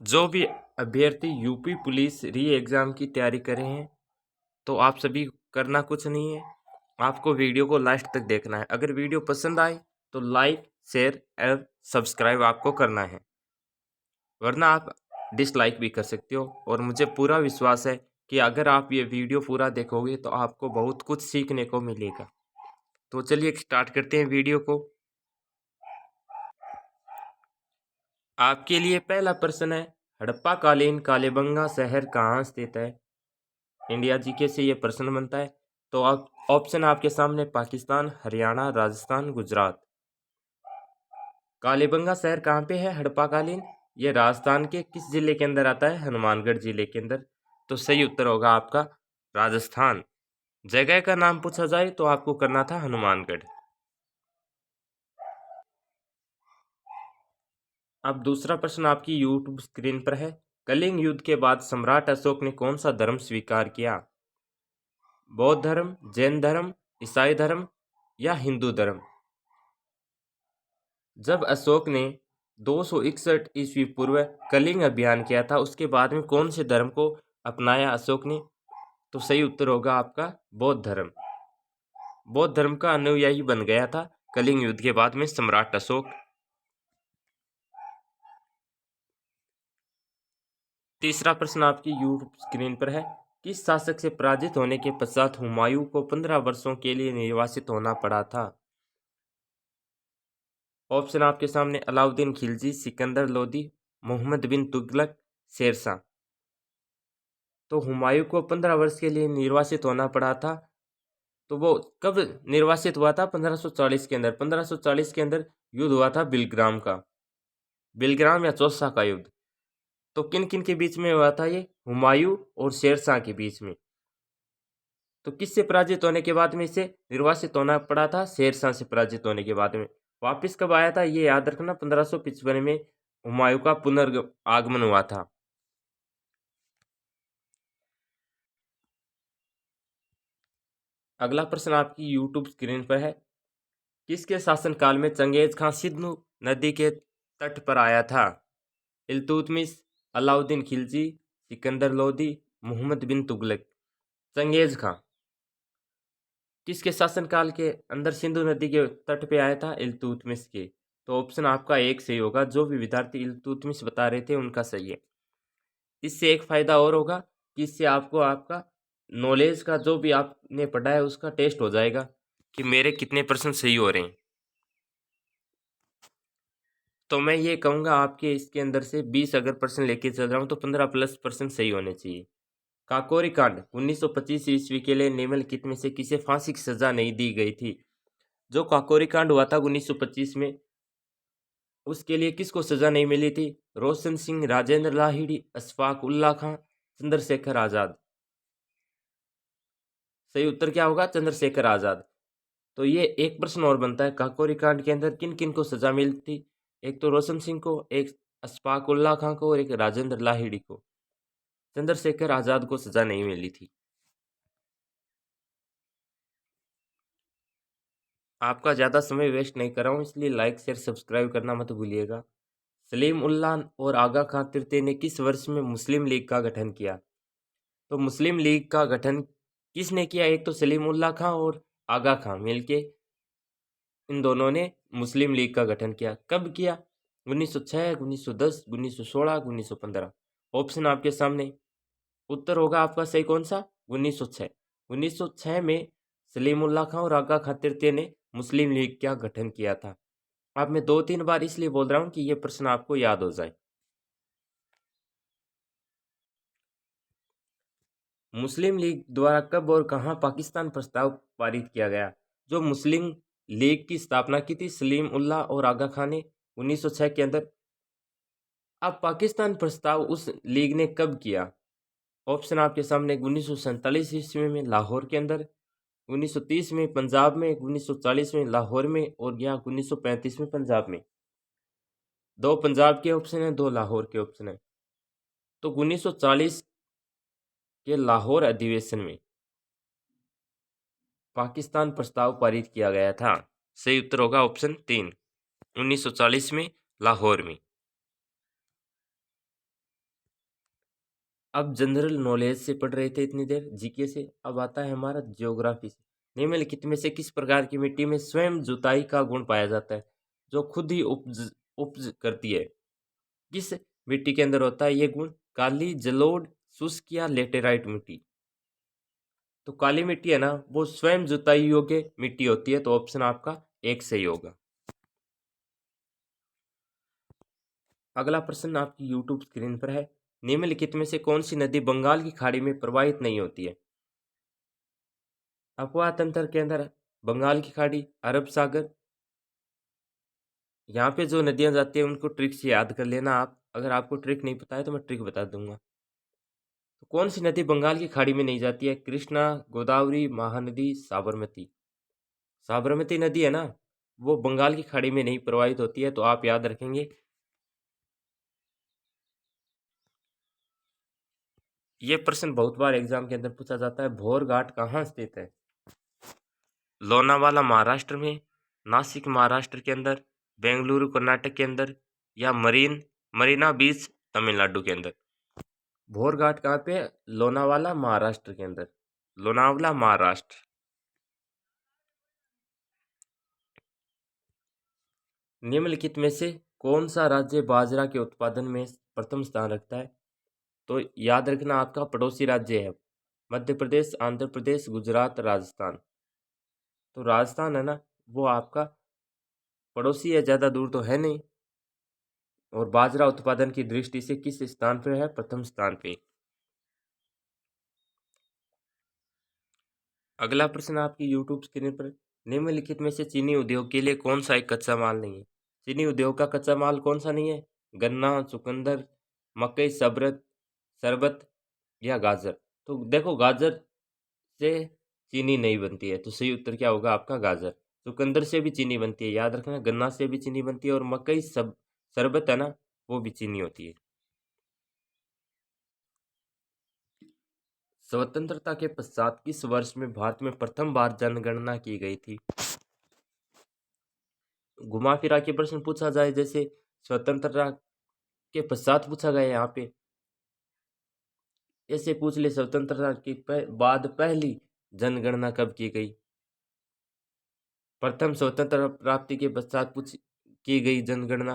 जो भी अभ्यर्थी यूपी पुलिस री एग्ज़ाम की तैयारी कर रहे हैं तो आप सभी करना कुछ नहीं है, आपको वीडियो को लास्ट तक देखना है। अगर वीडियो पसंद आए तो लाइक शेयर और सब्सक्राइब आपको करना है, वरना आप डिसलाइक भी कर सकते हो। और मुझे पूरा विश्वास है कि अगर आप ये वीडियो पूरा देखोगे तो आपको बहुत कुछ सीखने को मिलेगा। तो चलिए स्टार्ट करते हैं वीडियो को। आपके लिए पहला प्रश्न है, हड़प्पा कालीन कालीबंगा शहर कहाँ स्थित है? इंडिया जीके से ये प्रश्न बनता है। तो आप ऑप्शन आपके सामने पाकिस्तान, हरियाणा, राजस्थान, गुजरात। कालीबंगा शहर कहाँ पे है हड़प्पाकालीन? ये राजस्थान के किस जिले के अंदर आता है? हनुमानगढ़ जिले के अंदर। तो सही उत्तर होगा आपका राजस्थान। जगह का नाम पूछा जाए तो आपको करना था हनुमानगढ़। अब दूसरा प्रश्न आपकी यूट्यूब स्क्रीन पर है। कलिंग युद्ध के बाद सम्राट अशोक ने कौन सा धर्म स्वीकार किया? बौद्ध धर्म, जैन धर्म, ईसाई धर्म या हिंदू धर्म? जब अशोक ने 261 ईस्वी पूर्व कलिंग अभियान किया था, उसके बाद में कौन से धर्म को अपनाया अशोक ने? तो सही उत्तर होगा आपका बौद्ध धर्म। बौद्ध धर्म का अनुयायी बन गया था कलिंग युद्ध के बाद में सम्राट अशोक। तीसरा प्रश्न आपकी यूट्यूब स्क्रीन पर है। किस शासक से पराजित होने के पश्चात हुमायूं को 15 वर्षों के लिए निर्वासित होना पड़ा था? ऑप्शन आपके सामने अलाउद्दीन खिलजी, सिकंदर लोदी, मोहम्मद बिन तुगलक, शेरशाह। तो हुमायूं को 15 वर्ष के लिए निर्वासित होना पड़ा था। तो वो कब निर्वासित हुआ था? 1540 के अंदर। 1540 के अंदर युद्ध हुआ था बिलग्राम का, बिलग्राम या चौसा का युद्ध। तो किन किन के बीच में हुआ था ये? हुमायूं और शेरशाह के बीच में। तो किससे पराजित होने के बाद में इसे निर्वासित होना पड़ा था? शेरशाह से पराजित होने के बाद में। वापिस कब आया था ये याद रखना, 1555 में हुमायूं का पुनर्गमन हुआ था। अगला प्रश्न आपकी यूट्यूब स्क्रीन पर है। किसके शासनकाल में चंगेज खां सिंधु नदी के तट पर आया था? इल्तुतमिश, अलाउद्दीन खिलजी, सिकंदर लोदी, मोहम्मद बिन तुगलक। चंगेज खां किसके शासनकाल के अंदर सिंधु नदी के तट पे आया था? इल्तुतमिश के। तो ऑप्शन आपका एक सही होगा। जो भी विद्यार्थी इल्तुतमिश बता रहे थे उनका सही है। इससे एक फायदा और होगा कि इससे आपको आपका नॉलेज का जो भी आपने पढ़ा है उसका टेस्ट हो जाएगा कि मेरे कितने प्रश्न सही हो रहे हैं। तो मैं ये कहूँगा आपके इसके अंदर से 20 अगर प्रश्न लेके चल रहा हूँ तो 15 प्लस प्रश्न सही होने चाहिए। काकोरी कांड 1925 ईस्वी के लिए निम्नलिखित में से किसे फांसी की सजा नहीं दी गई थी? जो काकोरी कांड हुआ था 1925 में, उसके लिए किसको सजा नहीं मिली थी? रोशन सिंह, राजेंद्र लाहिड़ी, अशफाक उल्ला खां, चंद्रशेखर आजाद। सही उत्तर क्या होगा? चंद्रशेखर आजाद। तो ये एक प्रश्न और बनता है, काकोरी कांड के अंदर किन किन को सजा मिली थी? एक तो रोशन सिंह को, एक अशफाक उल्ला खां को और एक राजेंद्र लाहिड़ी को। चंद्रशेखर आजाद को सजा नहीं मिली थी। आपका ज़्यादा समय वेस्ट नहीं कर रहा हूँ, इसलिए लाइक शेयर सब्सक्राइब करना मत भूलिएगा। सलीम उल्लाह और आगा खां तृतीय ने किस वर्ष में मुस्लिम लीग का गठन किया? तो मुस्लिम लीग का गठन किसने किया? एक तो सलीम उल्लाह खां और आगा खां मिलके इन दोनों ने मुस्लिम लीग का गठन किया। कब किया? 1906, 1910, 1916, 1915। ऑप्शन आपके सामने। उत्तर होगा आपका सही कौन सा? 1906। 1906 में सलीमुल्लाह खां और आगा खां तृतीय ने मुस्लिम लीग का गठन किया था। अब मैं 2-3 बार इसलिए बोल रहा हूँ कि ये प्रश्न आपको याद हो जाए। मुस्लिम लीग द्वारा कब और कहाँ पाकिस्तान प्रस्ताव पारित किया गया? जो मुस्लिम लीग की स्थापना की थी सलीम उल्लाह और आगा खां ने 1906 के अंदर। अब पाकिस्तान प्रस्ताव उस लीग ने कब किया? ऑप्शन आपके सामने। 1947 ईस्वी में लाहौर के अंदर, 1930 में पंजाब में, 1940 में लाहौर में और या 1935 में पंजाब में। दो पंजाब के ऑप्शन है, दो लाहौर के ऑप्शन है। तो 1940 के लाहौर अधिवेशन में पाकिस्तान प्रस्ताव पारित किया गया था। सही उत्तर होगा ऑप्शन 3, 1940 में लाहौर में। अब जनरल नॉलेज से पढ़ रहे थे इतनी देर, जीके से। अब आता है हमारा ज्योग्राफी से। निम्नलिखित में से किस प्रकार की मिट्टी में स्वयं जुताई का गुण पाया जाता है, जो खुद ही उपज उपज करती है? किस मिट्टी के अंदर होता है ये गुण? काली, जलोढ़, शुष्क या लेटेराइट मिट्टी? तो काली मिट्टी है ना, वो स्वयं जुताई योग्य मिट्टी होती है, तो ऑप्शन आपका एक सही होगा। अगला प्रश्न आपकी यूट्यूब स्क्रीन पर है। निम्नलिखित में से कौन सी नदी बंगाल की खाड़ी में प्रवाहित नहीं होती है? अपवाह तंत्र के अंदर बंगाल की खाड़ी, अरब सागर। यहाँ पे जो नदियाँ जाती हैं उनको ट्रिक से याद कर लेना आप। अगर आपको ट्रिक नहीं पता है तो मैं ट्रिक बता दूंगा। तो कौन सी नदी बंगाल की खाड़ी में नहीं जाती है? कृष्णा, गोदावरी, महानदी, साबरमती। साबरमती नदी है ना, वो बंगाल की खाड़ी में नहीं प्रवाहित होती है, तो आप याद रखेंगे। ये प्रश्न बहुत बार एग्जाम के अंदर पूछा जाता है। भोर घाट कहाँ स्थित है? लोनावाला महाराष्ट्र में, नासिक महाराष्ट्र के अंदर, बेंगलुरु कर्नाटक के अंदर, या मरीना बीच तमिलनाडु के अंदर? भोर घाट कहाँ पे है? लोनावाला महाराष्ट्र के अंदर, लोनावला महाराष्ट्र। निम्नलिखित में से कौन सा राज्य बाजरा के उत्पादन में प्रथम स्थान रखता है? तो याद रखना आपका पड़ोसी राज्य है। मध्य प्रदेश, आंध्र प्रदेश, गुजरात, राजस्थान। तो राजस्थान है ना, वो आपका पड़ोसी है, ज़्यादा दूर तो है नहीं। और बाजरा उत्पादन की दृष्टि से किस स्थान पर है? प्रथम स्थान पे। अगला प्रश्न आपकी यूट्यूब स्क्रीन पर। निम्नलिखित में से चीनी उद्योग के लिए कौन सा एक कच्चा माल नहीं है? चीनी उद्योग का कच्चा माल कौन सा नहीं है? गन्ना, चुकंदर, मकई, शरबत या गाजर? तो देखो, गाजर से चीनी नहीं बनती है, तो सही उत्तर क्या होगा आपका? गाजर। चुकंदर से भी चीनी बनती है, याद रखना। गन्ना से भी चीनी बनती है, और मकई शरबत है ना, वो भी चीनी होती है। स्वतंत्रता के पश्चात किस वर्ष में भारत में प्रथम बार जनगणना की गई थी? घुमा फिरा के प्रश्न पूछा जाए, जैसे स्वतंत्रता के पश्चात पूछा गया यहाँ पे, ऐसे पूछ ले स्वतंत्रता के बाद पहली जनगणना कब की गई? प्रथम स्वतंत्रता प्राप्ति के पश्चात पूछ की गई जनगणना।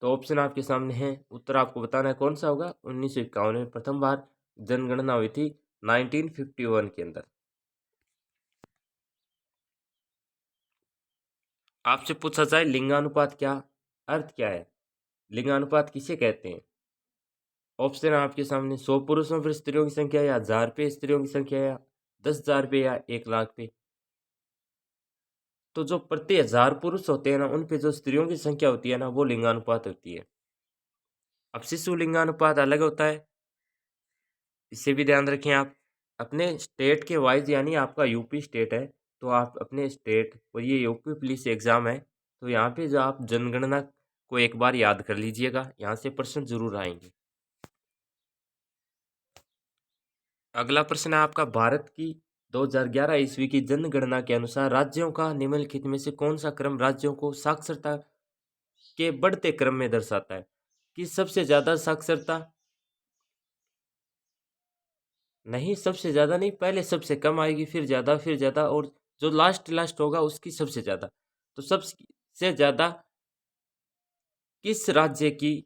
तो ऑप्शन आपके सामने है, उत्तर आपको बताना है कौन सा होगा। 1951 में प्रथम बार जनगणना हुई थी, 1951 के अंदर। आपसे पूछा जाए लिंगानुपात क्या अर्थ क्या है? लिंगानुपात किसे कहते हैं? ऑप्शन है आपके सामने। 100 पुरुषों पर स्त्रियों की संख्या, या 1000 पे स्त्रियों की संख्या, या 10,000 पे, या 1,00,000 पे। तो जो प्रति 1000 पुरुष होते हैं ना, उन पे जो स्त्रियों की संख्या होती है ना, वो लिंगानुपात होती है। अब शिशु लिंगानुपात अलग होता है, इससे भी ध्यान रखें आप। अपने स्टेट के वाइज, यानी आपका यूपी स्टेट है, तो आप अपने स्टेट, और ये यूपी पुलिस एग्जाम है, तो यहाँ पे जो आप जनगणना को एक बार याद कर लीजिएगा, यहाँ से प्रश्न जरूर आएंगे। अगला प्रश्न है आपका, भारत की 2011 ईस्वी की जनगणना के अनुसार राज्यों का निम्नलिखित में से कौन सा क्रम राज्यों को साक्षरता के बढ़ते क्रम में दर्शाता है? कि सबसे ज्यादा साक्षरता नहीं, सबसे ज्यादा नहीं, पहले सबसे कम आएगी, फिर ज्यादा, और जो लास्ट लास्ट होगा उसकी सबसे ज्यादा। तो सबसे ज्यादा किस राज्य की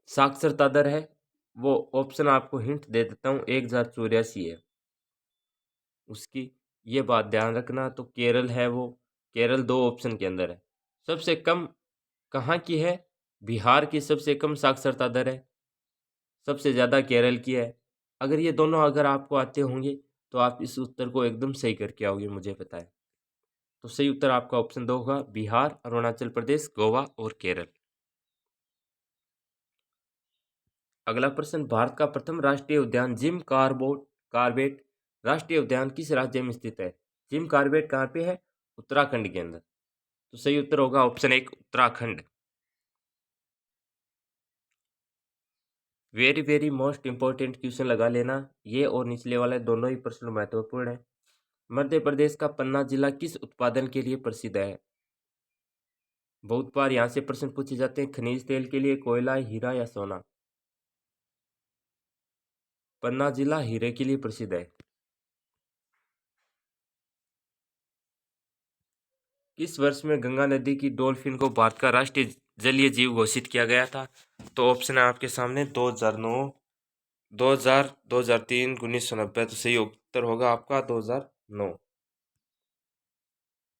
साक्षरता दर है? वो ऑप्शन आपको हिंट दे देता हूँ, 1084 है उसकी। ये बात ध्यान रखना। तो केरल है वो, केरल दो ऑप्शन के अंदर है। सबसे कम कहाँ की है? बिहार की सबसे कम साक्षरता दर है, सबसे ज़्यादा केरल की है। अगर ये दोनों अगर आपको आते होंगे, तो आप इस उत्तर को एकदम सही करके आओगे, मुझे पता है। तो सही उत्तर आपका ऑप्शन 2 होगा, बिहार, अरुणाचल प्रदेश, गोवा और केरल। अगला प्रश्न, भारत का प्रथम राष्ट्रीय उद्यान कार्बेट राष्ट्रीय उद्यान किस राज्य में स्थित है? जिम कार्बेट कहाँ पे है? उत्तराखंड के अंदर। तो सही उत्तर होगा option 1, Uttarakhand. Very very most important question लगा लेना, ये और निचले वाले दोनों ही प्रश्न महत्वपूर्ण है। मध्य प्रदेश का पन्ना जिला किस उत्पादन के लिए प्रसिद्ध है? बहुत बार यहाँ से प्रश्न पूछे जाते हैं, खनिज तेल के लिए, कोयला, हीरा या सोना? पन्ना जिला हीरे के लिए प्रसिद्ध है? किस वर्ष में गंगा नदी की डॉल्फिन को भारत का राष्ट्रीय जलीय जीव घोषित किया गया था? तो ऑप्शन है आपके सामने 2009, 2000, 2003, 1990। तो सही उत्तर होगा आपका 2009।